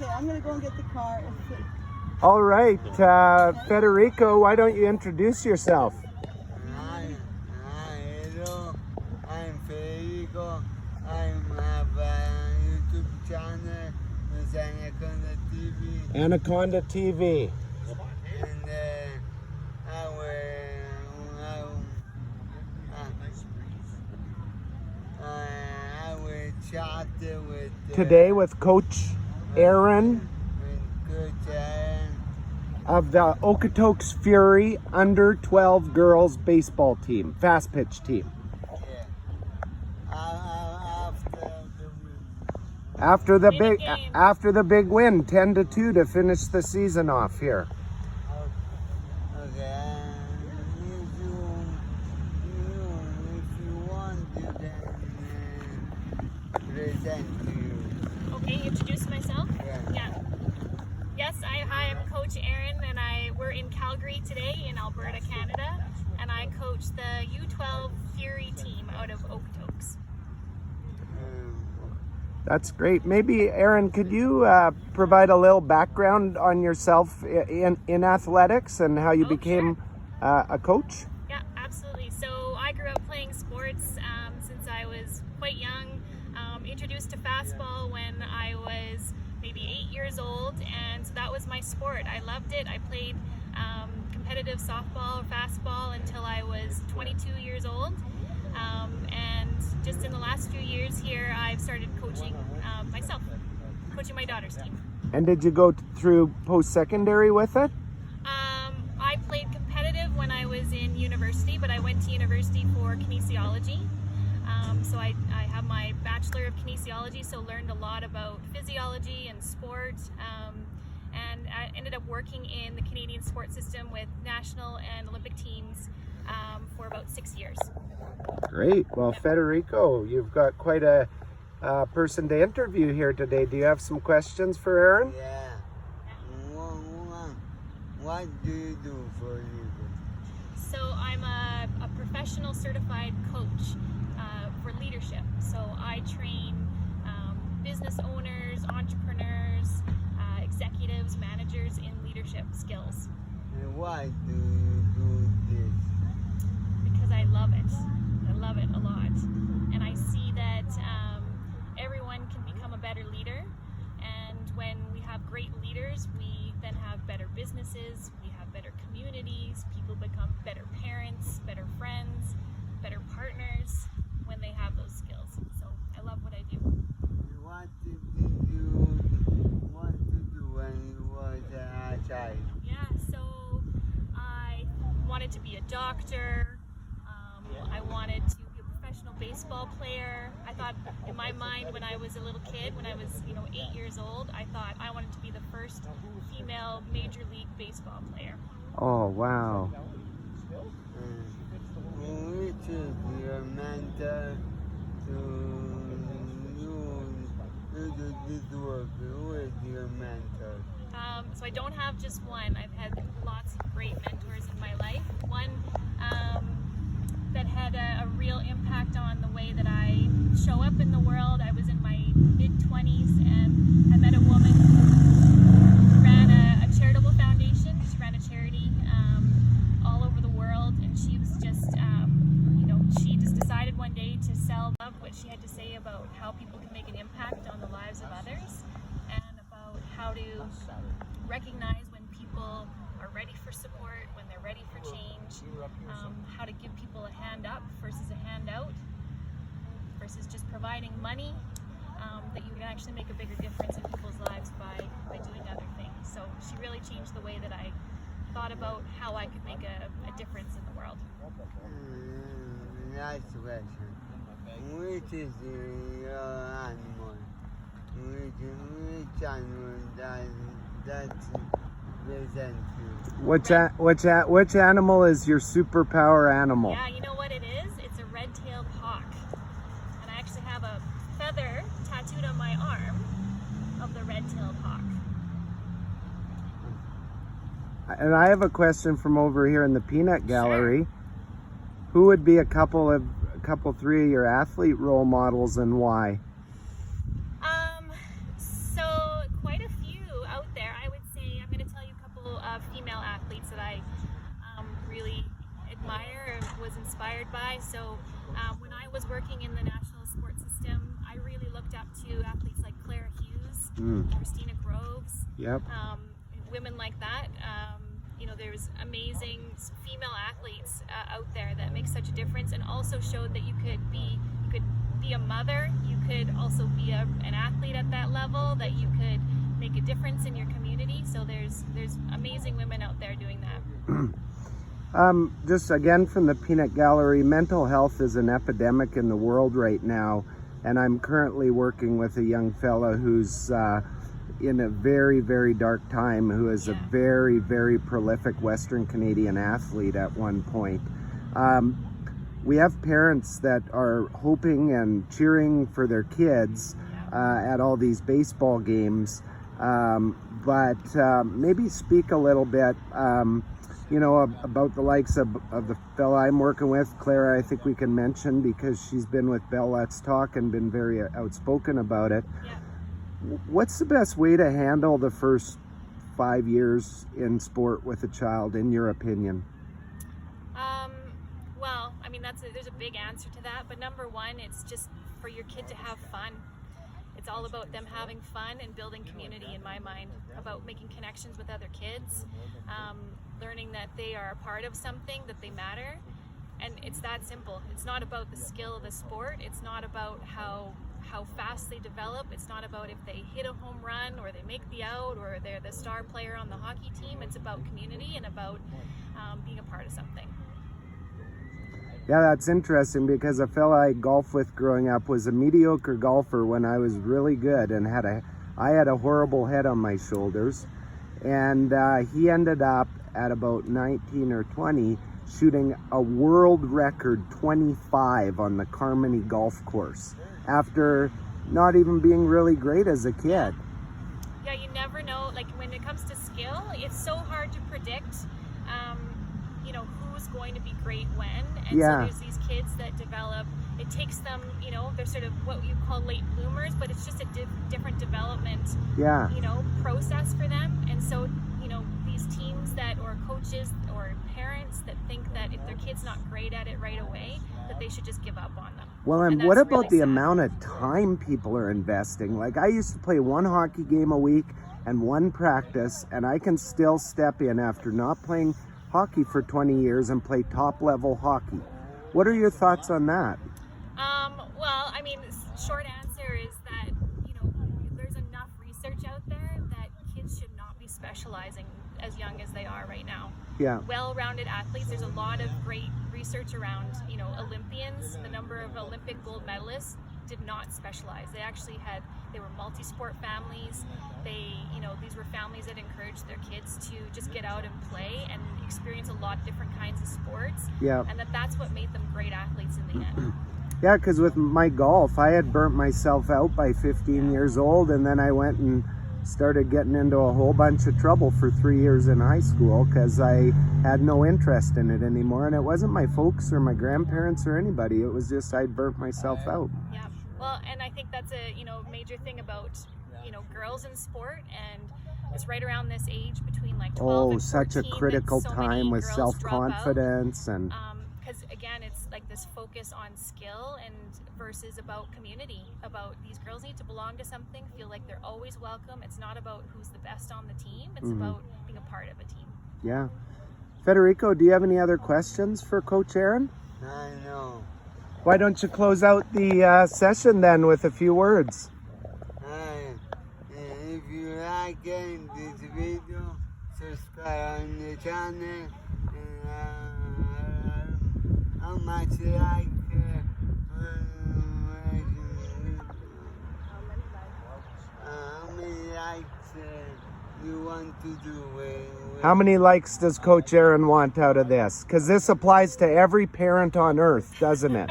Okay, I'm gonna go and get the car. All right, Federico, why don't you introduce yourself? Hi, hello. I'm Federico. I have a YouTube channel with Anaconda TV. Anaconda TV. And I will chat with Today with Coach Erin Coach Erins. of the Okotoks Fury under 12 girls baseball team, fast pitch team. Yeah. After the win. After the big win, 10-2 to finish the season off here. Okay. If you want, you can present you. Okay, introduce myself? Yeah. Yes, hi, I'm Coach Erin, and we're in Calgary today in Alberta, Canada, and I coach the U12 Fury team out of Okotoks. That's great. Maybe, Erin, could you provide a little background on yourself in athletics and how you became a coach? Yeah, absolutely. So I grew up playing sports since I was quite young. Introduced to fastball when I was maybe 8 years old, and so that was my sport. I loved it. I played competitive softball or fastball until I was 22 years old. And just in the last few years here, I've started coaching myself, coaching my daughter's team. And did you go through post-secondary with it? I played competitive when I was in university, but I went to university for kinesiology. So I have my Bachelor of Kinesiology, so learned a lot about physiology and sport, and I ended up working in the Canadian sports system with national and Olympic teams for about 6 years. Great. Well, Federico, you've got quite a person to interview here today. Do you have some questions for Erin? Yeah. What do you do for a living? So I'm a professional certified coach for leadership. So I train business owners, entrepreneurs, executives, managers in leadership skills. And why do you do this? Because I love it. I love it a lot. And I see that everyone can become a better leader. And when we have great leaders, we then have better businesses, we have better communities, people become better parents, better friends, better partners when they have those skills. So I love what I do. What did you want to do when you were a child? Yeah, so I wanted to be a doctor. I wanted to be a professional baseball player. I thought in my mind when I was a little kid, when I was 8 years old, I thought I wanted to be the first female Major League Baseball player. Oh, wow. Which is your mentor to you do this work? Who is your mentor? So I don't have just one. I've had lots of great mentors in my life. One that had a real impact on the way that I show up in the world. I was in my mid-20s and I met a woman who ran a charitable foundation. She ran a charity all over the world, and she was just, she just decided one day to sell what she had to say about how people can make an impact on the lives of others, and about how to recognize when people are ready for support, when they're ready for change, how to give people a hand up versus a handout, versus just providing money, that you can actually make a bigger difference in people's lives by doing other things. So she really changed the way that I thought about how I could make a difference in the world. Nice question. Which is your animal? Which animal that presents you? Which animal is your superpower animal? Yeah, you know what it is? It's a red-tailed hawk. And I actually have a feather tattooed on my arm of the red-tailed hawk. And I have a question from over here in the peanut gallery. Sure. Who would be a couple, three of your athlete role models, and why? So quite a few. admire and was inspired by. So when I was working in the national sports system, I really looked up to athletes like Clara Hughes, Christina Groves, women like that. There's amazing female athletes out there that make such a difference, and also showed that you could be a mother, you could also be an athlete at that level, that you could make a difference in your community. So there's amazing women out there doing that. Just again from the Peanut Gallery, mental health is an epidemic in the world right now, and I'm currently working with a young fella who's in a very, very dark time, who is a very, very prolific Western Canadian athlete at one point. We have parents that are hoping and cheering for their kids at all these baseball games, but maybe speak a little bit about the likes of the fella I'm working with, Clara. I think we can mention, because she's been with Bell Let's Talk and been very outspoken about it. What's the best way to handle the first 5 years in sport with a child, in your opinion? Well, I mean, there's a big answer to that, but number one, it's just for your kid to have fun. It's all about them having fun and building community, in my mind, about making connections with other kids, learning that they are a part of something, that they matter, and it's that simple. It's not about the skill of the sport. It's not about how fast they develop. It's not about if they hit a home run or they make the out or they're the star player on the hockey team. It's about community and about being a part of something. Yeah, that's interesting, because a fella I golfed with growing up was a mediocre golfer when I was really good, and I had a horrible head on my shoulders, and he ended up at about 19 or 20 shooting a world record 25 on the Carmody golf course after not even being really great as a kid. Yeah, you never know. Like, when it comes to skill, it's so hard to predict who's going to be great when, and so there's these kids that develop, it takes them, they're sort of what you call late bloomers, but it's just a different development process for them. And so these teams or coaches or parents that think that if their kid's not great at it right away, that they should just give up on them. Well, and what about the amount of time people are investing? Like, I used to play one hockey game a week and one practice, and I can still step in after not playing hockey for 20 years and play top level hockey. What are your thoughts on that? Well, I mean, short answer is that there's enough research out there that kids should not be specializing as young as they are right now. Well-rounded athletes. There's a lot of great research around Olympians. The number of Olympic gold medalists did not specialize. They were multi-sport families. These were families that encouraged their kids to just get out and play and experience a lot of different kinds of sports. And that's what made them great athletes in the end. Yeah, because with my golf, I had burnt myself out by 15 years old, and then I went and started getting into a whole bunch of trouble for 3 years in high school because I had no interest in it anymore. And it wasn't my folks or my grandparents or anybody. It was just I'd burnt myself out. Yeah, well, and I think that's a major thing about girls in sport, and it's right around this age between like 12 and 14. Such a critical time with self-confidence and. Because again, it's like this focus on skill and versus about community. About these girls need to belong to something, feel like they're always welcome. It's not about who's the best on the team. It's about being a part of a team. Yeah. Federico, do you have any other questions for Coach Erin? I know. Why don't you close out the session then with a few words? If you like this video, subscribe on the channel. How much like how many likes you want to do? How many likes does Coach Erin want out of this? Because this applies to every parent on earth, doesn't it?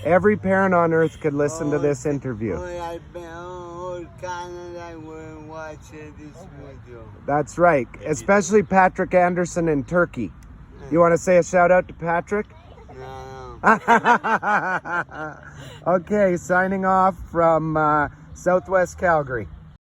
Every parent on earth could listen to this interview. All Canada will watch this video. That's right, especially Patrick Anderson in Turkey. You want to say a shout out to Patrick? No. Okay, signing off from Southwest Calgary.